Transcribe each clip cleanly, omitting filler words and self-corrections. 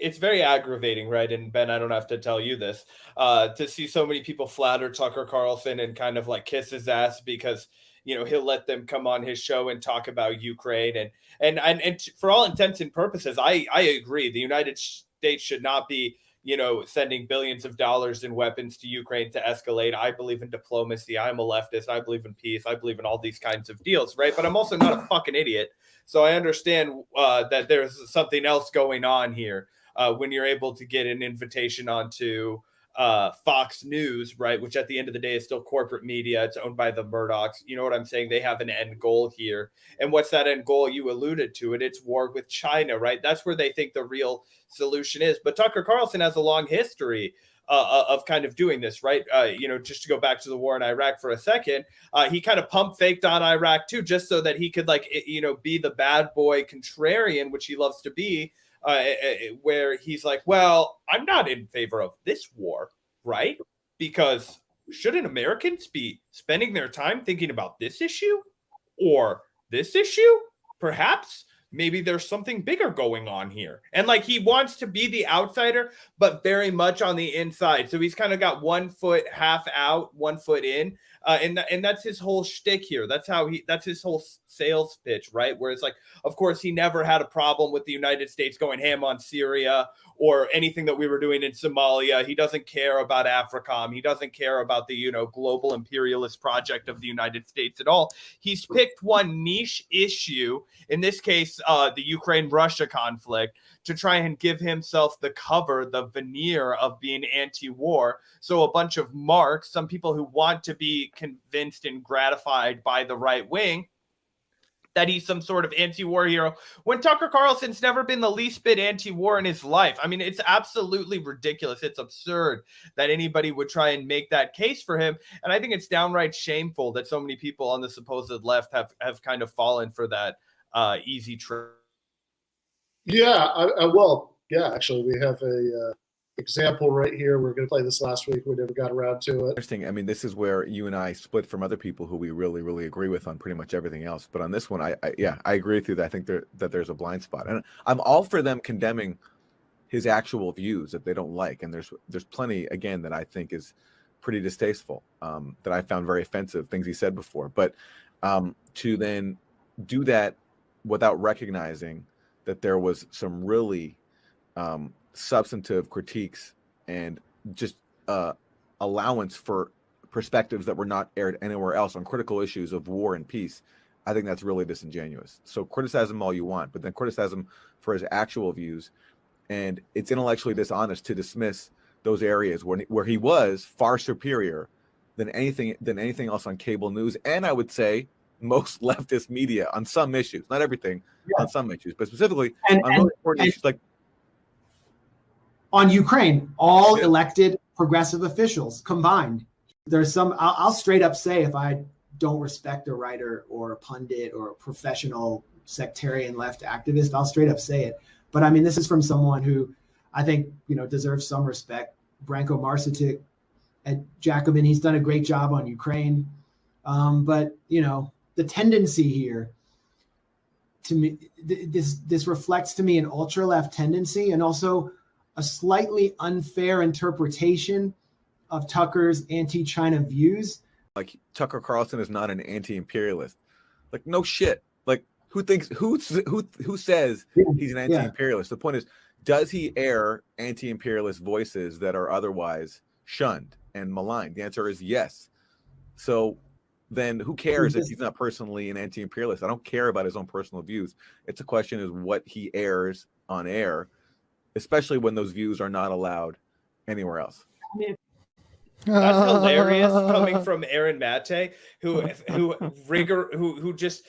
it's very aggravating, right? And Ben, I don't have to tell you this, to see so many people flatter Tucker Carlson and kind of like kiss his ass because, you know, he'll let them come on his show and talk about Ukraine. And for all intents and purposes, I agree. The United States should not be, you know, sending billions of dollars in weapons to Ukraine to escalate. I believe in diplomacy. I'm a leftist. I believe in peace. I believe in all these kinds of deals, right? But I'm also not a fucking idiot. So I understand that there's something else going on here when you're able to get an invitation onto Fox News, right? Which at the end of the day is still corporate media. It's owned by the Murdochs. You know what I'm saying? They have an end goal here. And what's that end goal? You alluded to it. It's war with China, right? That's where they think the real solution is. But Tucker Carlson has a long history of kind of doing this, right? You know, just to go back to the war in Iraq for a second, he kind of pump faked on Iraq too, just so that he could, like, you know, be the bad boy contrarian, which he loves to be, where he's like, well, I'm not in favor of this war, right? Because shouldn't Americans be spending their time thinking about this issue or this issue? Perhaps maybe there's something bigger going on here. And like, he wants to be the outsider, but very much on the inside. So he's kind of got 1 foot half out, 1 foot in. And that's his whole shtick here. That's his whole sales pitch, right? Where it's like, of course, he never had a problem with the United States going ham on Syria or anything that we were doing in Somalia. He doesn't care about AFRICOM. He doesn't care about the, you know, global imperialist project of the United States at all. He's picked one niche issue, in this case, the Ukraine-Russia conflict, to try and give himself the cover, the veneer of being anti-war. So a bunch of marks, some people who want to be convinced and gratified by the right wing, that he's some sort of anti-war hero, when Tucker Carlson's never been the least bit anti-war in his life. I mean, it's absolutely ridiculous. It's absurd that anybody would try and make that case for him. And I think it's downright shameful that so many people on the supposed left have kind of fallen for that easy trick. Yeah, actually, we have a example right here. We were going to play this last week. We never got around to it. Interesting. I mean, this is where you and I split from other people who we really, really agree with on pretty much everything else. But on this one, I agree with you that I think that there's a blind spot. And I'm all for them condemning his actual views that they don't like. And there's plenty, again, that I think is pretty distasteful, that I found very offensive, things he said before. But to then do that without recognizing that there was some really substantive critiques and just allowance for perspectives that were not aired anywhere else on critical issues of war and peace, I think that's really disingenuous. So criticize him all you want, but then criticize him for his actual views. And it's intellectually dishonest to dismiss those areas where he was far superior than anything else on cable news. And I would say most leftist media on some issues, not everything, on some issues, but specifically on really important issues like on Ukraine, all elected progressive officials combined. There's some, I'll straight up say, if I don't respect a writer or a pundit or a professional sectarian left activist, I'll straight up say it. But I mean, this is from someone who I think, you know, deserves some respect. Branko Marcetic at Jacobin, he's done a great job on Ukraine. But, you know, the tendency here, to me, this reflects to me an ultra-left tendency and also a slightly unfair interpretation of Tucker's anti-China views. Like, Tucker Carlson is not an anti-imperialist. Like, no shit. Like, who says he's an anti-imperialist? The point is, does he air anti-imperialist voices that are otherwise shunned and maligned? The answer is yes. So then who cares if he's not personally an anti-imperialist? I don't care about his own personal views. It's a question is what he airs on air, especially when those views are not allowed anywhere else. That's hilarious coming from Aaron Mate, who just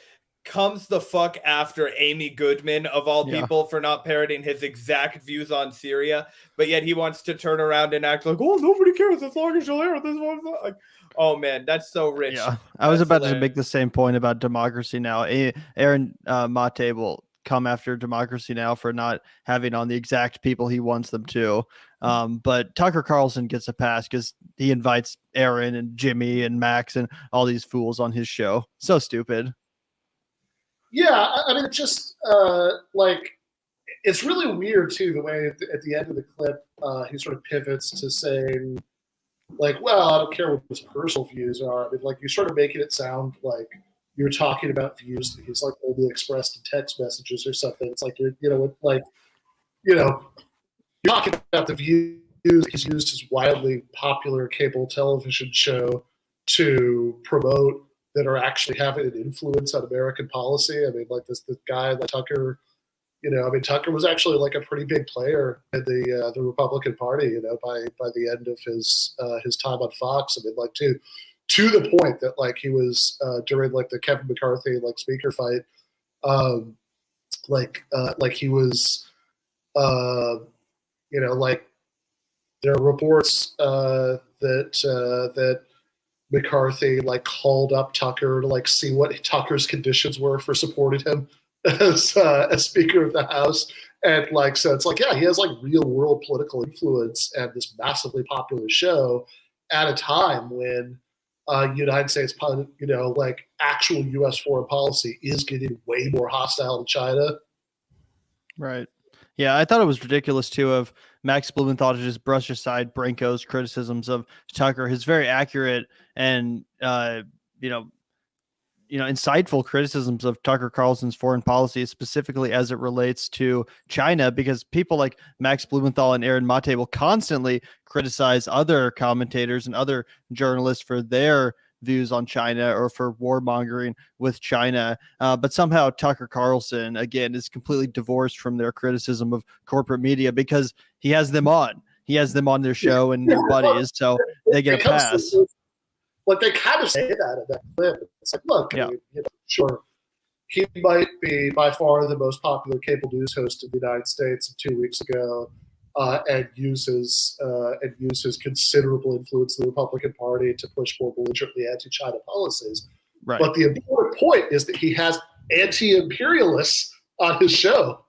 comes the fuck after Amy Goodman of all people for not parroting his exact views on Syria, but yet he wants to turn around and act like, oh, nobody cares as long as you'll air this one. Like, oh man, that's so rich. Yeah, I was about to make the same point about Democracy Now. Aaron Mate will come after Democracy Now for not having on the exact people he wants them to. But Tucker Carlson gets a pass because he invites Aaron and Jimmy and Max and all these fools on his show. So stupid. Yeah, I mean, it's just like it's really weird too, the way at the end of the clip, he sort of pivots to saying, like, well, I don't care what his personal views are. I mean, like, you're sort of making it sound like you're talking about views that he's like only expressed in text messages or something. It's like you're talking about the views he's used his wildly popular cable television show to promote that are actually having an influence on American policy. I mean, like this guy, like Tucker. Tucker was actually like a pretty big player in the Republican Party. By the end of his time on Fox. I mean, like to the point that like he was during like the Kevin McCarthy like speaker fight, like he was, like there are reports that McCarthy like called up Tucker to like see what Tucker's conditions were for supporting him as Speaker of the House. And like, so it's like, yeah, he has like real world political influence and this massively popular show at a time when United States, like actual U.S. foreign policy is getting way more hostile to China. Right. Yeah, I thought it was ridiculous too of Max Blumenthal to just brush aside Branko's criticisms of Tucker. His very accurate and insightful criticisms of Tucker Carlson's foreign policy, specifically as it relates to China, because people like Max Blumenthal and Aaron Mate will constantly criticize other commentators and other journalists for their views on China or for warmongering with China. But somehow Tucker Carlson, again, is completely divorced from their criticism of corporate media because he has them on. He has them on their show and their buddies, so they get a pass. Like they kind of say that in that clip. It's like, look, yeah. Sure, he might be by far the most popular cable news host in the United States 2 weeks ago, and uses considerable influence in the Republican Party to push more belligerently anti-China policies. Right. But the important point is that he has anti-imperialists on his show.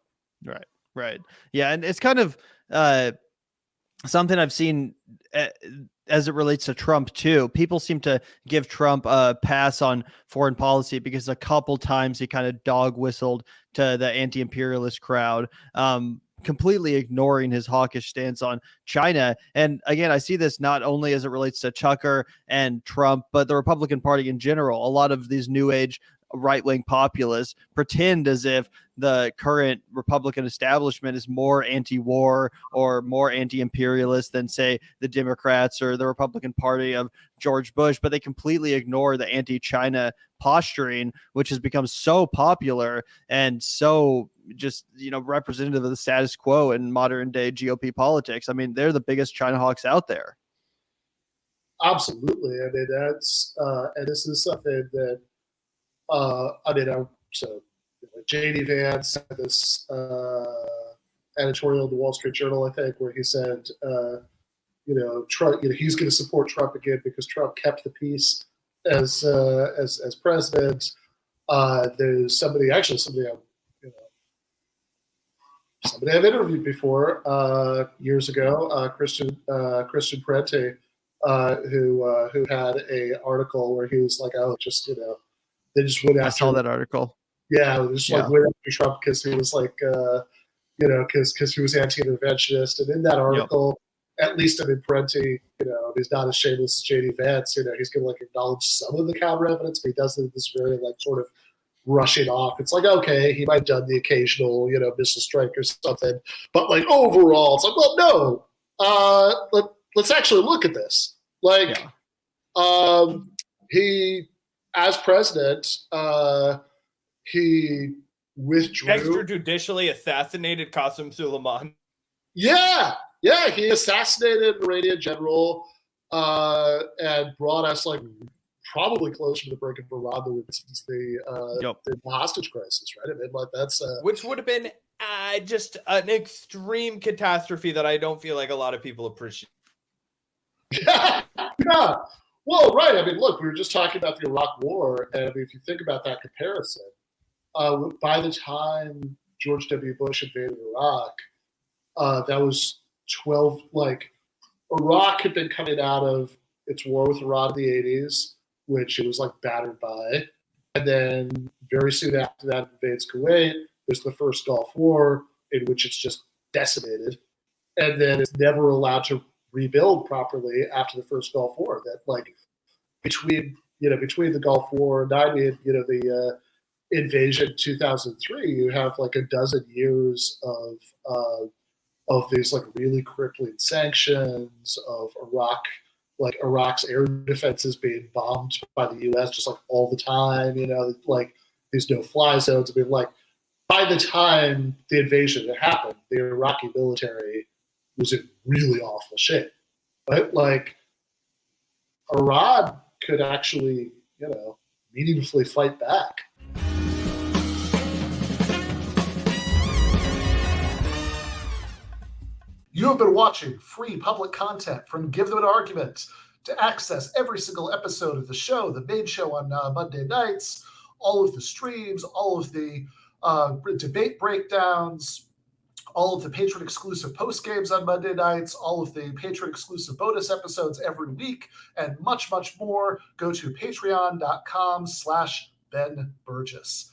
Right. Yeah, and it's kind of something I've seen as it relates to Trump too. People seem to give Trump a pass on foreign policy because a couple times he kind of dog whistled to the anti-imperialist crowd, completely ignoring his hawkish stance on China. And again, I see this not only as it relates to Tucker and Trump, but the Republican Party in general. A lot of these new age right-wing populists pretend as if the current Republican establishment is more anti-war or more anti-imperialist than, say, the Democrats or the Republican Party of George Bush, but they completely ignore the anti-China posturing, which has become so popular and so just, representative of the status quo in modern day GOP politics. I mean, they're the biggest China hawks out there. Absolutely. I mean, that's, and this is something that, JD Vance had this editorial in the Wall Street Journal, I think, where he said, Trump, he's going to support Trump again because Trump kept the peace as president. There's somebody I've interviewed before years ago, Christian Parenti, who had a article where he was like, they just went after. I saw that article. Yeah, they just like went after Trump because he was like, because he was anti-interventionist. And in that article, at least Parenti, he's not as shameless as JD Vance. He's going to like acknowledge some of the counter evidence, but he does it in this very like sort of rushing off. It's like, okay, he might have done the occasional, missile strike or something, but like overall, it's like, well, no, let's actually look at this. Like, he. As president, he withdrew. Extrajudicially assassinated Qasem Soleimani. Yeah, he assassinated an Iranian general and brought us like probably closer to the break of Iran since the hostage crisis, right? I mean, like that's which would have been just an extreme catastrophe that I don't feel like a lot of people appreciate. Yeah. Well, right. I mean, look, we were just talking about the Iraq War, and I mean, if you think about that comparison, by the time George W. Bush invaded Iraq, that was 12. Like, Iraq had been coming out of its war with Iran in the 80s, which it was like battered by, and then very soon after that invades Kuwait. There's the first Gulf War in which it's just decimated, and then it's never allowed to rebuild properly after the first Gulf War. That like between the Gulf War and the invasion 2003, you have like a dozen years of these like really crippling sanctions, of Iraq's air defenses being bombed by the U.S. just like all the time, like these no-fly zones. I mean, like by the time the invasion had happened, the Iraqi military was in really awful shape, right? Like Iran could actually, meaningfully fight back. You have been watching free public content from Give Them an Argument. To access every single episode of the show, the main show on Monday nights, all of the streams, all of the debate breakdowns, all of the patron-exclusive postgames on Monday nights, all of the patron-exclusive bonus episodes every week, and much, much more, go to patreon.com/Ben Burgis.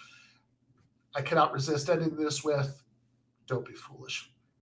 I cannot resist ending this with, don't be foolish.